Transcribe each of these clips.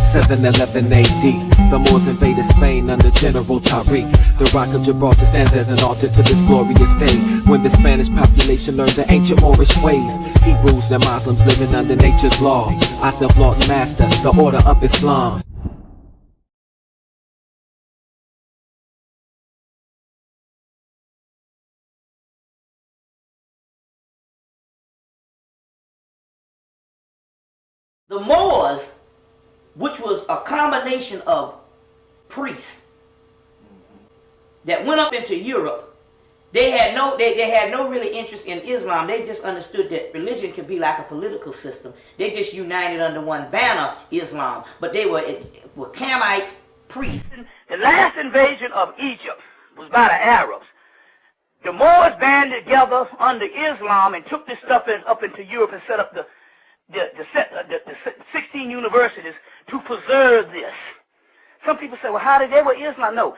711 AD, the Moors invaded Spain under General Tariq. The Rock of Gibraltar stands as an altar to this glorious day, when the Spanish population learned the ancient Moorish ways. Hebrews and Muslims living under nature's law. Asa G, master, the order of Islam. The Moors, which was a combination of priests that went up into Europe, they had no really interest in Islam. They just understood that religion could be like a political system. They just united under one banner, Islam. But they were Camite priests. The last invasion of Egypt was by the Arabs. The Moors banded together under Islam and took this stuff up into Europe and set up the 16 universities to preserve this. Some people say, well, how did they were Islam? No.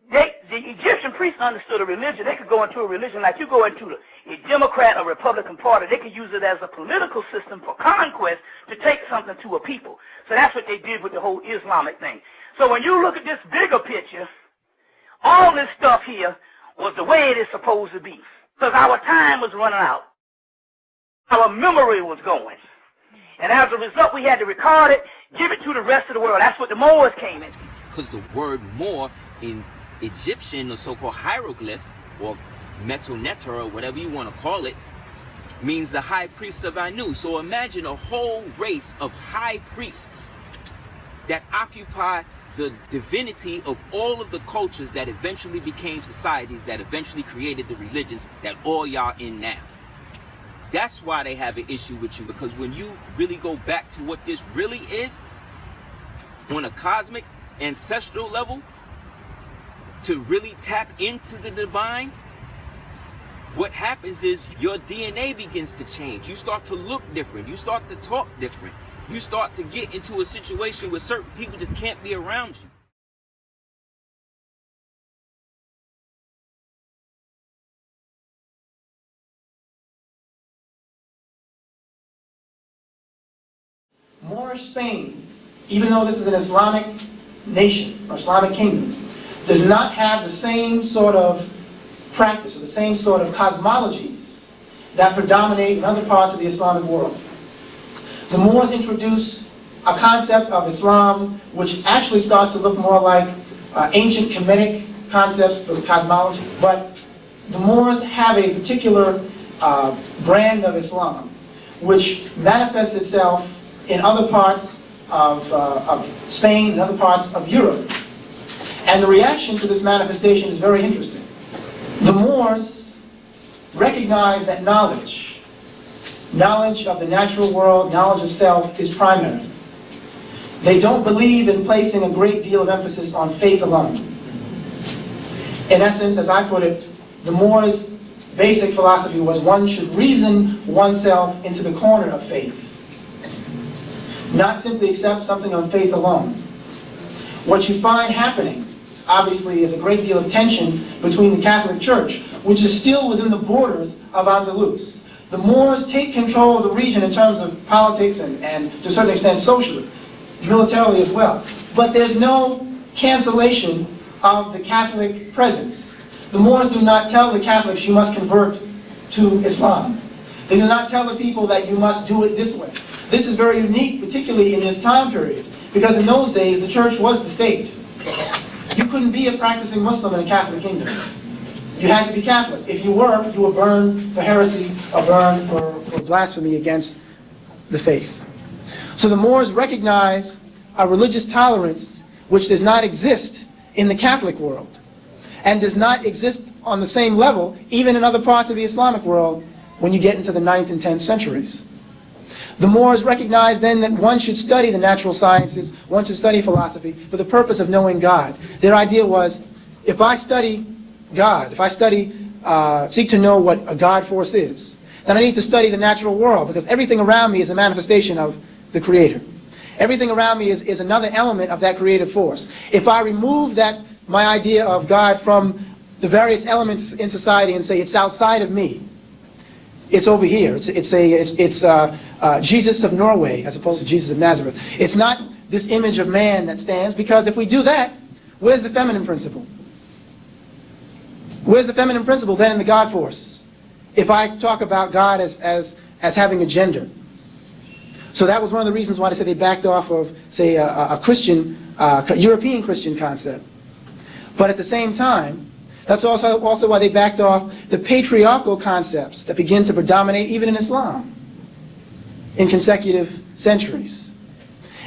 The Egyptian priests understood a religion. They could go into a religion like you go into a Democrat or Republican party. They could use it as a political system for conquest to take something to a people. So that's what they did with the whole Islamic thing. So when you look at this bigger picture, all this stuff here was the way it is supposed to be. Because our time was running out. Our memory was going. And as a result, we had to record it, give it to the rest of the world. That's what the Moors came in. Because the word Moor in Egyptian, the so-called hieroglyph, or metoneter, or whatever you want to call it, means the high priests of Anu. So imagine a whole race of high priests that occupy the divinity of all of the cultures that eventually became societies, that eventually created the religions that all y'all in now. That's why they have an issue with you, because when you really go back to what this really is, on a cosmic, ancestral level, to really tap into the divine, what happens is your DNA begins to change. You start to look different. You start to talk different. You start to get into a situation where certain people just can't be around you. Moorish Spain, even though this is an Islamic nation or Islamic kingdom, does not have the same sort of practice or the same sort of cosmologies that predominate in other parts of the Islamic world. The Moors introduce a concept of Islam which actually starts to look more like ancient Kemetic concepts of cosmology, but the Moors have a particular brand of Islam which manifests itself in other parts of Spain and other parts of Europe. And the reaction to this manifestation is very interesting. The Moors recognize that knowledge of the natural world, knowledge of self, is primary. They don't believe in placing a great deal of emphasis on faith alone. In essence, as I put it, the Moors' basic philosophy was one should reason oneself into the corner of faith, not simply accept something on faith alone. What you find happening, obviously, is a great deal of tension between the Catholic Church, which is still within the borders of Andalus. The Moors take control of the region in terms of politics and to a certain extent socially, militarily as well. But there's no cancellation of the Catholic presence. The Moors do not tell the Catholics you must convert to Islam. They do not tell the people that you must do it this way. This is very unique, particularly in this time period, because in those days the church was the state. You couldn't be a practicing Muslim in a Catholic kingdom. You had to be Catholic. If you were burned for heresy or burned for blasphemy against the faith. So the Moors recognize a religious tolerance which does not exist in the Catholic world and does not exist on the same level even in other parts of the Islamic world when you get into the 9th and 10th centuries. The Moors recognized then that one should study the natural sciences, one should study philosophy for the purpose of knowing God. Their idea was, if I study God, if I seek to know what a God force is, then I need to study the natural world, because everything around me is a manifestation of the Creator. Everything around me is another element of that creative force. If I remove my idea of God from the various elements in society and say it's outside of me, it's over here. It's Jesus of Norway as opposed to Jesus of Nazareth. It's not this image of man that stands, because if we do that, where's the feminine principle? Where's the feminine principle then in the God force? If I talk about God as having a gender. So that was one of the reasons why they said they backed off of, say, a Christian, European Christian concept. But at the same time, that's also why they backed off the patriarchal concepts that begin to predominate even in Islam in consecutive centuries.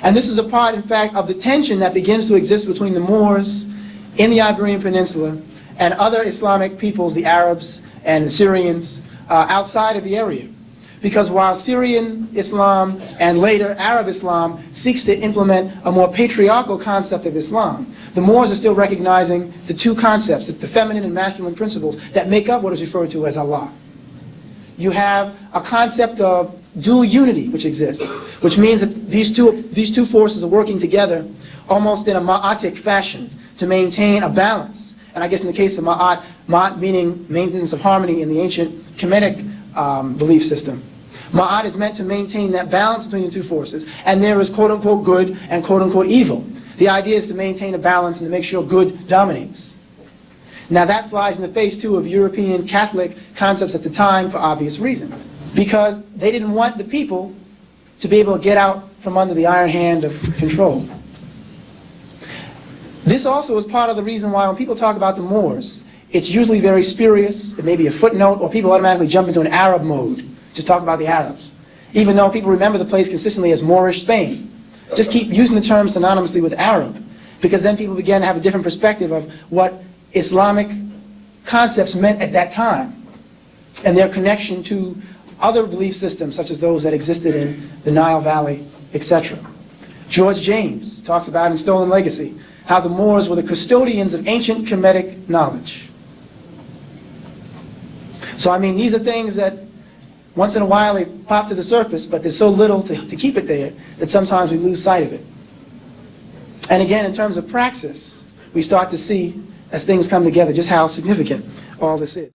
And this is a part, in fact, of the tension that begins to exist between the Moors in the Iberian Peninsula and other Islamic peoples, the Arabs and the Syrians, outside of the area. Because while Syrian Islam and later Arab Islam seeks to implement a more patriarchal concept of Islam, the Moors are still recognizing the two concepts, the feminine and masculine principles that make up what is referred to as Allah. You have a concept of dual unity which exists, which means that these two forces are working together almost in a ma'atic fashion to maintain a balance. And I guess in the case of ma'at meaning maintenance of harmony in the ancient Kemetic belief system. Ma'at is meant to maintain that balance between the two forces, and there is quote-unquote good and quote-unquote evil. The idea is to maintain a balance and to make sure good dominates. Now that flies in the face, too, of European Catholic concepts at the time for obvious reasons. Because they didn't want the people to be able to get out from under the iron hand of control. This also is part of the reason why when people talk about the Moors, it's usually very spurious, it may be a footnote, or people automatically jump into an Arab mode, just talk about the Arabs. Even though people remember the place consistently as Moorish Spain. Just keep using the term synonymously with Arab, because then people begin to have a different perspective of what Islamic concepts meant at that time, and their connection to other belief systems such as those that existed in the Nile Valley, etc. George James talks about in Stolen Legacy how the Moors were the custodians of ancient Kemetic knowledge. So I mean, these are things that once in a while they pop to the surface, but there's so little to keep it there that sometimes we lose sight of it. And again, in terms of praxis, we start to see, as things come together, just how significant all this is.